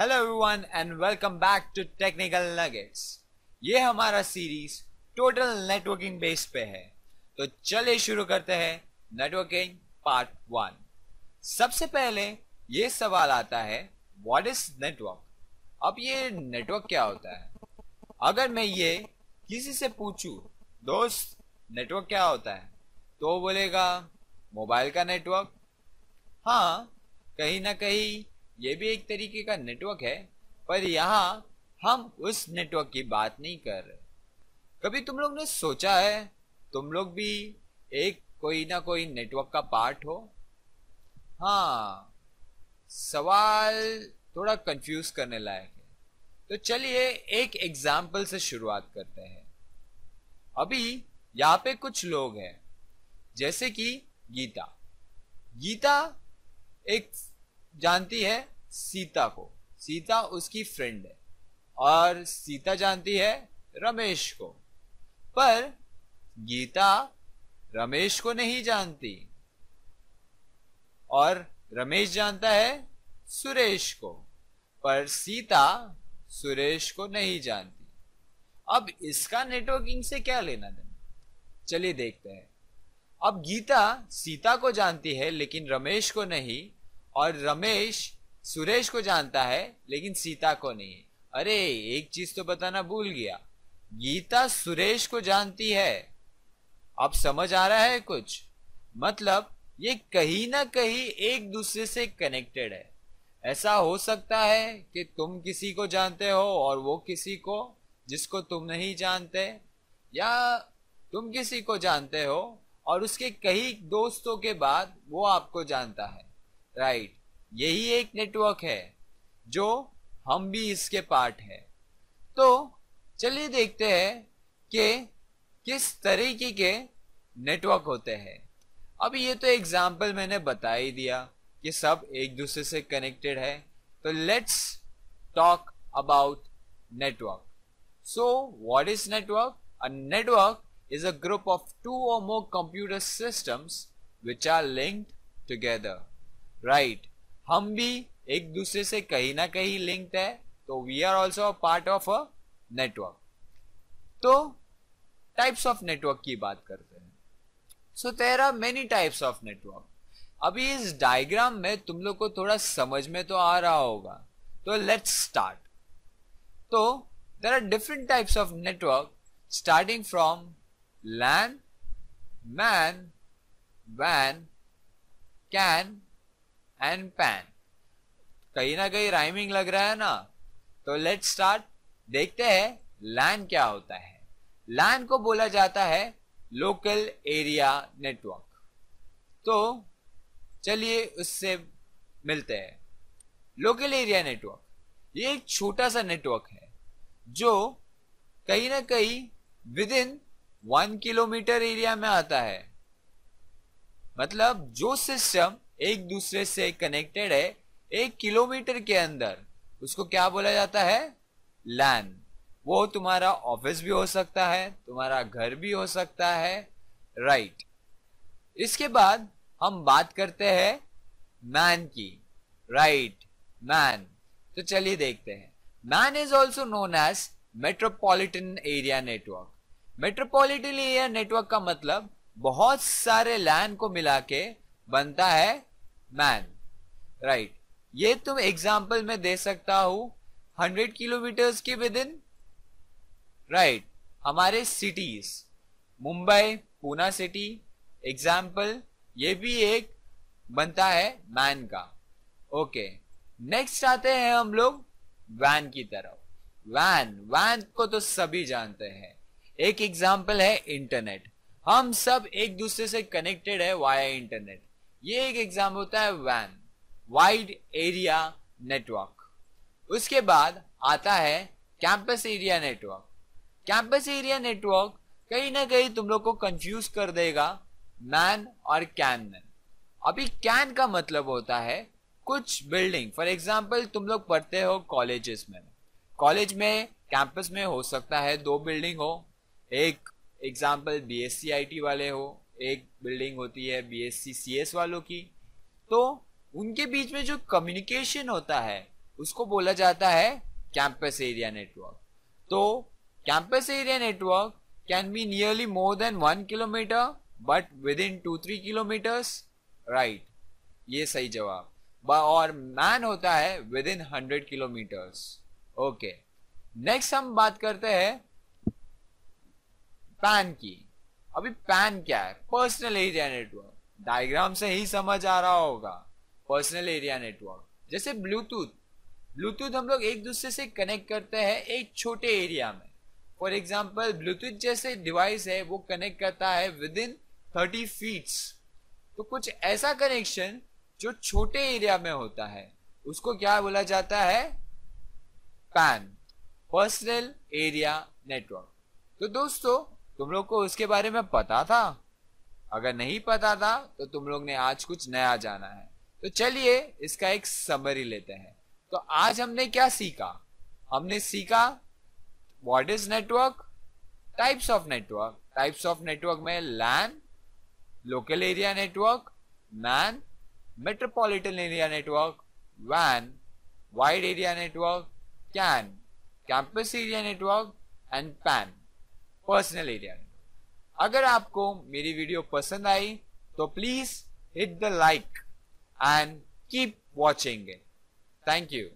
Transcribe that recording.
Hello everyone and welcome back to technical nuggets. ये हमारा series total networking base पे है, तो चलिए शुरू करते हैं नेटवर्किंग पार्ट 1। सबसे पहले ये सवाल आता है, व्हाट इज नेटवर्क? अब ये नेटवर्क क्या होता है? अगर मैं ये किसी से पूछूं, दोस्त नेटवर्क क्या होता है, तो वो बोलेगा मोबाइल का नेटवर्क। हाँ, कहीं ना कहीं ये भी एक तरीके का नेटवर्क है, पर यहाँ हम उस नेटवर्क की बात नहीं कर रहे। कभी तुम लोग ने सोचा है तुम लोग भी एक कोई ना कोई नेटवर्क का पार्ट हो? हाँ, सवाल थोड़ा कंफ्यूज करने लायक है, तो चलिए एक एग्जाम्पल से शुरुआत करते हैं। अभी यहाँ पे कुछ लोग हैं, जैसे कि गीता। गीता एक जानती है सीता को, सीता उसकी फ्रेंड है, और सीता जानती है रमेश को, पर गीता रमेश को नहीं जानती, और रमेश जानता है सुरेश को, पर सीता सुरेश को नहीं जानती। अब इसका नेटवर्किंग से क्या लेना देना, चलिए देखते हैं। अब गीता सीता को जानती है लेकिन रमेश को नहीं, और रमेश सुरेश को जानता है लेकिन सीता को नहीं। अरे एक चीज तो बताना भूल गया, गीता सुरेश को जानती है। अब समझ आ रहा है कुछ? मतलब ये कहीं ना कहीं एक दूसरे से कनेक्टेड है। ऐसा हो सकता है कि तुम किसी को जानते हो और वो किसी को जिसको तुम नहीं जानते, या तुम किसी को जानते हो और उसके कई दोस्तों के बाद वो आपको जानता है। राइट, यही एक नेटवर्क है जो हम भी इसके पार्ट है। तो चलिए देखते हैं कि किस तरीके के नेटवर्क होते हैं। अब ये तो एग्जाम्पल मैंने बता ही दिया कि सब एक दूसरे से कनेक्टेड है, तो let's talk about network. So what is network? A network is a group of two or more computer systems which are linked together. Right, हम भी एक दूसरे से कहीं ना कहीं linked है, तो we are also a part of a network. तो types of network की बात करते हैं। So there are many types of network. अभी इस डायग्राम में तुम लोग को थोड़ा समझ में तो आ रहा होगा, तो let's start. तो there are different types of network starting from LAN, MAN, WAN, CAN and PAN। कहीं ना कहीं राइमिंग लग रहा है ना, तो लेट्स स्टार्ट। देखते हैं LAN क्या होता है। LAN को बोला जाता है लोकल एरिया नेटवर्क। तो चलिए उससे मिलते हैं। लोकल एरिया नेटवर्क ये एक छोटा सा नेटवर्क है जो कहीं ना कहीं विद इन 1 किलोमीटर एरिया में आता है। मतलब जो सिस्टम एक दूसरे से कनेक्टेड है 1 किलोमीटर के अंदर, उसको क्या बोला जाता है? लैन। वो तुम्हारा ऑफिस भी हो सकता है, तुम्हारा घर भी हो सकता है। राइट, इसके बाद हम बात करते हैं मैन की। Right, MAN. तो चलिए देखते हैं। MAN is also known as metropolitan area network. Metropolitan area network का मतलब बहुत सारे लैन को मिला के बनता है मैन। राइट, ये तुम एग्जांपल में दे सकता हूं 100 किलोमीटर्स के विद इन। राइट, हमारे cities Mumbai, Poona city example, ये भी एक बनता है मैन का। ओके, नेक्स्ट आते हैं हम लोग वैन की तरफ। वैन, वैन को तो सभी जानते हैं। एक एग्जाम्पल है इंटरनेट। हम सब एक दूसरे से कनेक्टेड है वाया इंटरनेट। ये एक एग्जाम्पल होता है वैन, वाइड एरिया नेटवर्क। उसके बाद आता है campus area network. Campus area network कहीं ना कहीं तुम लोग को कंफ्यूज कर देगा मैन और कैन में। अभी कैन का मतलब होता है कुछ बिल्डिंग। फॉर एग्जाम्पल तुम लोग पढ़ते हो कॉलेजेस में, कॉलेज में कैंपस में हो सकता है 2 बिल्डिंग हो। एक एग्जाम्पल बीएससी आईटी वाले हो, एक बिल्डिंग होती है बीएससी सीएस वालों की। तो उनके बीच में जो कम्युनिकेशन होता है उसको बोला जाता है कैंपस एरिया नेटवर्क। तो campus area network can be nearly more than 1 kilometre but with in 2-3 kilometres, right, ये सही जवाब। और मैन होता है with in 100 kilometres. Okay, next हम बात करते हैं पैन की। अभी पैन क्या है? Personal area network. डायग्राम से ही समझ आ रहा होगा। पर्सनल एरिया नेटवर्क जैसे ब्लूटूथ हम लोग एक दूसरे से कनेक्ट करते हैं एक छोटे एरिया में। फॉर एग्जाम्पल ब्लूटूथ जैसे डिवाइस है वो कनेक्ट करता है विद इन 30 फीट्स। तो कुछ ऐसा कनेक्शन जो छोटे एरिया में होता है उसको क्या बोला जाता है? Pan, personal area network. तो दोस्तों तुम लोग को उसके बारे में पता था? अगर नहीं पता था तो तुम लोग ने आज कुछ नया जाना है। तो चलिए इसका एक समरी लेते हैं। तो आज हमने क्या सीखा? हमने सीखा what is network, types of network. Types of network में LAN, local area network, MAN, metropolitan area network, वैन, wide area network, CAN, campus area network and PAN, personal area network. अगर आपको मेरी वीडियो पसंद आई तो please hit the like and keep watching it. Thank you.